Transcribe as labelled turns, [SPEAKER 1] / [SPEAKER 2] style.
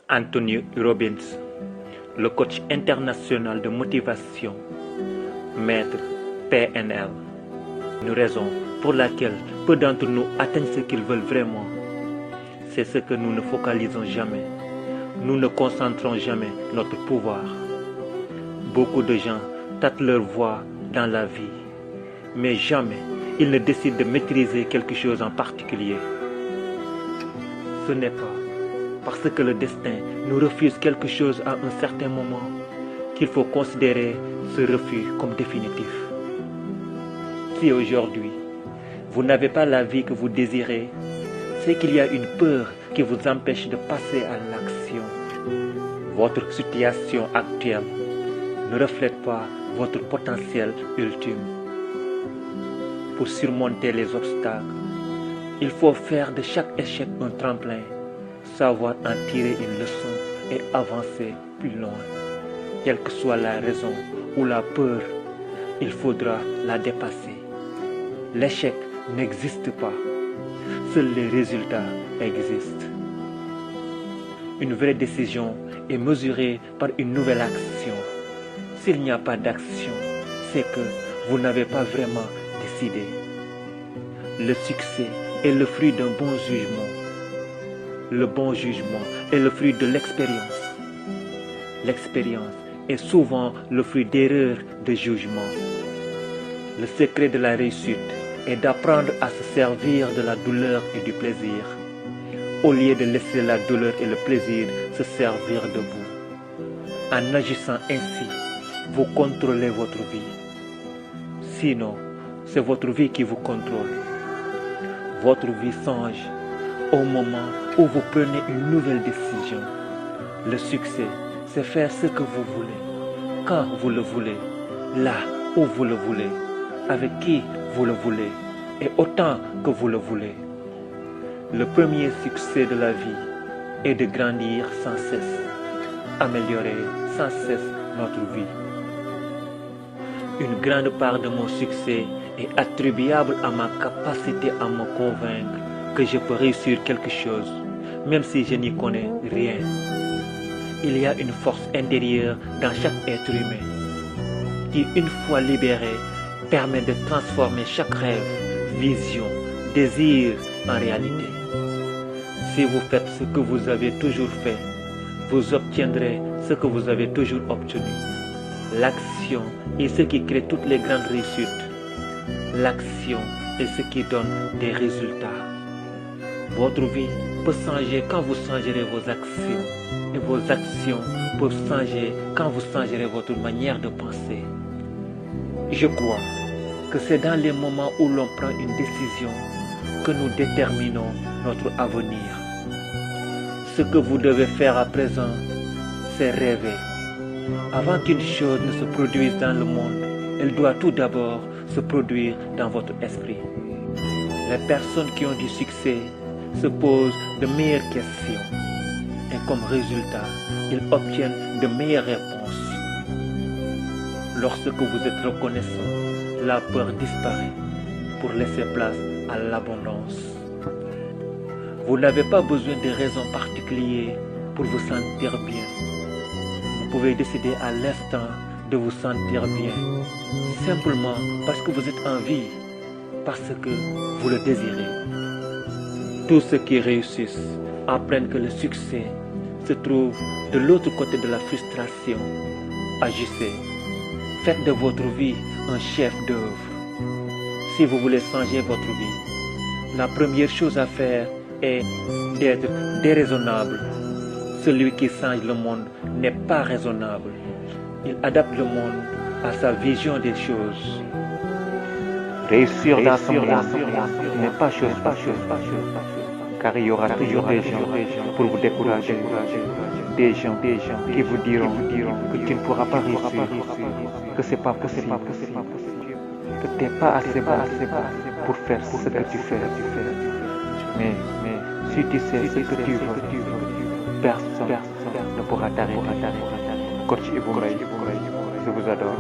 [SPEAKER 1] Anthony Robbins, le coach international de motivation, maître PNL. Une raison pour laquelle peu d'entre nous atteignent ce qu'ils veulent vraiment, c'est ce que nous ne focalisons jamais. Nous ne concentrons jamais notre pouvoir. Beaucoup de gens tâtent leur voie dans la vie, mais jamais ils ne décident de maîtriser quelque chose en particulier. Ce n'est pas parce que le destin nous refuse quelque chose à un certain moment qu'il faut considérer ce refus comme définitif. Si aujourd'hui, vous n'avez pas la vie que vous désirez, c'est qu'il y a une peur qui vous empêche de passer à l'action. Votre situation actuelle ne reflète pas votre potentiel ultime. Pour surmonter les obstacles, il faut faire de chaque échec un tremplin, savoir en tirer une leçon et avancer plus loin. Quelle que soit la raison ou la peur, il faudra la dépasser. L'échec n'existe pas, seuls les résultats existent. Une vraie décision est mesurée par une nouvelle action. S'il n'y a pas d'action, c'est que vous n'avez pas vraiment décidé. Le succès est le fruit d'un bon jugement. Le bon jugement est le fruit de l'expérience. L'expérience est souvent le fruit d'erreurs de jugement. Le secret de la réussite est d'apprendre à se servir de la douleur et du plaisir, au lieu de laisser la douleur et le plaisir se servir de vous. En agissant ainsi, vous contrôlez votre vie. Sinon, c'est votre vie qui vous contrôle. Votre vie change au moment où vous prenez une nouvelle décision. Le succès, c'est faire ce que vous voulez, quand vous le voulez, là où vous le voulez, avec qui vous le voulez et autant que vous le voulez. Le premier succès de la vie est de grandir sans cesse, améliorer sans cesse notre vie. Une grande part de mon succès est attribuable à ma capacité à me convaincre que je peux réussir quelque chose, même si je n'y connais rien. Il y a une force intérieure dans chaque être humain qui, une fois libérée, permet de transformer chaque rêve, vision, désir en réalité. Si vous faites ce que vous avez toujours fait, vous obtiendrez ce que vous avez toujours obtenu. L'action est ce qui crée toutes les grandes réussites. L'action est ce qui donne des résultats. Votre vie peut changer quand vous changerez vos actions. Et vos actions peuvent changer quand vous changerez votre manière de penser. Je crois que c'est dans les moments où l'on prend une décision que nous déterminons notre avenir. Ce que vous devez faire à présent, c'est rêver. Avant qu'une chose ne se produise dans le monde, elle doit tout d'abord se produire dans votre esprit. Les personnes qui ont du succès se posent de meilleures questions et comme résultat, ils obtiennent de meilleures réponses. Lorsque vous êtes reconnaissant, la peur disparaît pour laisser place à l'abondance. Vous n'avez pas besoin de raisons particulières pour vous sentir bien. Vous pouvez décider à l'instant de vous sentir bien, simplement parce que vous êtes en vie, parce que vous le désirez. Tous ceux qui réussissent apprennent que le succès se trouve de l'autre côté de la frustration. Agissez, faites de votre vie un chef d'œuvre. Si vous voulez changer votre vie, la première chose à faire est d'être déraisonnable. Celui qui change le monde n'est pas raisonnable. Il adapte le monde à sa vision des choses.
[SPEAKER 2] Réussir dans ce monde n'est pas chose facile, car il y aura toujours des gens pour vous décourager, des gens qui vous diront que tu ne pourras pas réussir, que c'est pas possible, que tu n'es pas assez bon pour faire ce que tu fais. Mais si tu sais ce que tu veux, personne ne pourra t'arrêter. Coach Ibou Mbaye, je vous adore.